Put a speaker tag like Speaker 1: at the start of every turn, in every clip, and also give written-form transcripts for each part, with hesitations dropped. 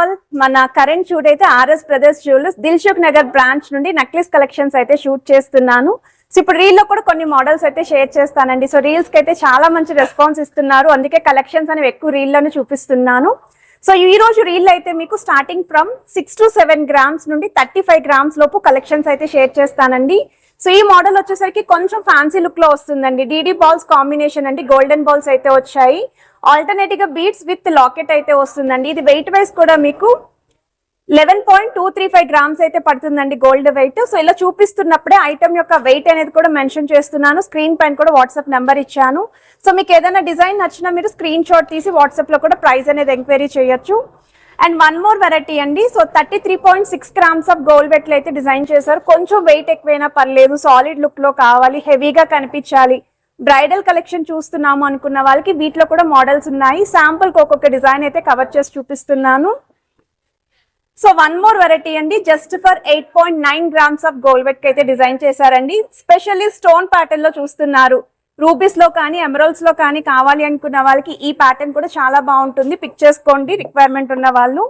Speaker 1: All, మన current shoot అయితే RS brothers jewellers Dilsukh Nagar branch నుండి నక్లీస్ కలెక్షన్స్ అయితే షూట్ చేస్తున్నాను. సో ఇప్పుడు రీల్ లో కూడా కొన్ని మోడల్స్ అయితే షేర్ చేస్తానండి. సో రీల్స్ కి అయితే చాలా మంచి రెస్పాన్స్ ఇస్తున్నారు, అందుకే కలెక్షన్స్ అనేవి ఎక్కువ రీల్ లోనే చూపిస్తున్నాను. సో ఈ రోజు రీల్ అయితే మీకు స్టార్టింగ్ ఫ్రమ్ 6 to 7 grams నుండి 35 grams లోపు కలెక్షన్స్ అయితే షేర్ చేస్తానండి. సో ఈ మోడల్ వచ్చేసరికి కొంచెం ఫ్యాన్సీ లుక్ లో వస్తుందండి. డీడీ బాల్స్ కాంబినేషన్ అండి, గోల్డెన్ బాల్స్ అయితే వచ్చాయి. ఆల్టర్నేటివ్ గా బీడ్స్ విత్ లాకెట్ అయితే వస్తుందండి. ఇది వెయిట్ వైజ్ కూడా మీకు 11.235 grams అయితే పడుతుందండి గోల్డ్ వెయిట్. సో ఇలా చూపిస్తున్నప్పుడే ఐటమ్ యొక్క వెయిట్ అనేది కూడా మెన్షన్ చేస్తున్నాను. స్క్రీన్ పైన కూడా వాట్సాప్ నెంబర్ ఇచ్చాను. సో మీకు ఏదైనా డిజైన్ నచ్చినా మీరు స్క్రీన్ షాట్ తీసి వాట్సాప్ లో కూడా ప్రైస్ అనేది ఎంక్వైరీ చేయొచ్చు. అండ్ వన్ మోర్ వెరైటీ అండి. So 33.6 grams of gold weight అయితే డిజైన్ చేశారు. కొంచెం వెయిట్ ఎక్కువైనా పర్లేదు, సాలిడ్ లుక్ లో కావాలి, హెవీగా కనిపించాలి, బ్రైడల్ కలెక్షన్ చూస్తున్నాము అనుకున్న వాళ్ళకి వీటిలో కూడా మోడల్స్ ఉన్నాయి. శాంపుల్ కి ఒక్కొక్క డిజైన్ అయితే కవర్ చేసి చూపిస్తున్నాను. సో వన్ మోర్ వెరైటీ అండి, just for 8.9 grams of gold weight అయితే డిజైన్ చేశారండి. స్పెషల్లీ స్టోన్ ప్యాటర్న్ లో చూస్తున్నారు. రూబీస్ లో కానీ ఎమరాల్డ్స్ లో కానీ కావాలి అనుకున్న వాళ్ళకి ఈ ప్యాటర్న్ కూడా చాలా బాగుంటుంది. పిక్ చేసుకోండి రిక్వైర్మెంట్ ఉన్న వాళ్ళు.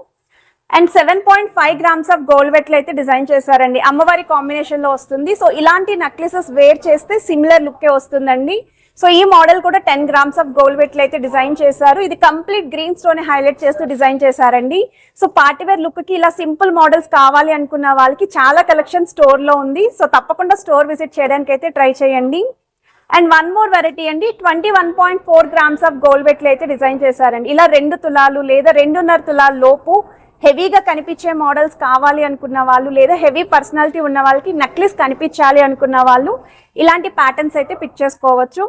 Speaker 1: And 7.5 grams of gold weight అయితే డిజైన్ చేశారండి. అమ్మవారి కాంబినేషన్ లో వస్తుంది. సో ఇలాంటి నెక్లెసెస్ వేర్ చేస్తే సిమిలర్ లుక్ వస్తుందండి. సో ఈ మోడల్ కూడా 10 grams ఆఫ్ గోల్డ్ వెయిట్ అయితే డిజైన్ చేశారు. ఇది కంప్లీట్ గ్రీన్ స్టోన్ హైలైట్ చేస్తూ డిజైన్ చేశారండి. సో పార్టీవేర్ లుక్ కి ఇలా సింపుల్ మోడల్స్ కావాలి అనుకున్న వాళ్ళకి చాలా కలెక్షన్ స్టోర్ లో ఉంది. సో తప్పకుండా స్టోర్ విజిట్ చేయడానికి అయితే ట్రై చేయండి. అండ్ వన్ మోర్ వెరైటీ అండి, 21.4 grams ఆఫ్ గోల్డ్ వెయిట్ అయితే డిజైన్ చేశారండి. ఇలా 2 తులాలు లేదా 2.5 తులాల లోపు హెవీగా కనిపించే మోడల్స్ కావాలి అనుకున్న వాళ్ళు లేదా హెవీ పర్సనాలిటీ ఉన్న వాళ్ళకి నెక్లెస్ కనిపించాలి అనుకున్న వాళ్ళు ఇలాంటి ప్యాటర్న్స్ అయితే పిక్ చేసుకోవచ్చు.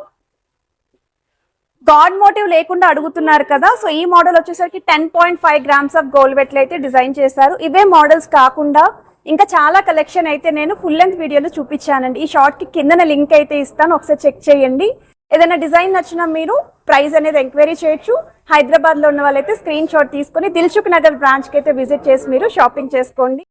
Speaker 1: గాడ్ మోటివ్ లేకుండా అడుగుతున్నారు కదా, సో ఈ మోడల్ వచ్చేసరికి 10.5 grams ఆఫ్ గోల్డ్ వెయిట్ అయితే డిజైన్ చేశారు. ఇవే మోడల్స్ కాకుండా ఇంకా చాలా కలెక్షన్ అయితే నేను ఫుల్ లెంత్ వీడియోలో చూపించానండి. ఈ షార్ట్ కి కిందన లింక్ అయితే ఇస్తాను, ఒకసారి చెక్ చేయండి. ఏదైనా డిజైన్ నచ్చినా మీరు ప్రైస్ అనేది ఎంక్వైరీ చేయొచ్చు. హైదరాబాద్ లో ఉన్న వాళ్ళైతే స్క్రీన్ షాట్ తీసుకుని దిల్సుఖ్ నగర్ బ్రాంచ్ కి అయితే విజిట్ చేసి మీరు షాపింగ్ చేసుకోండి.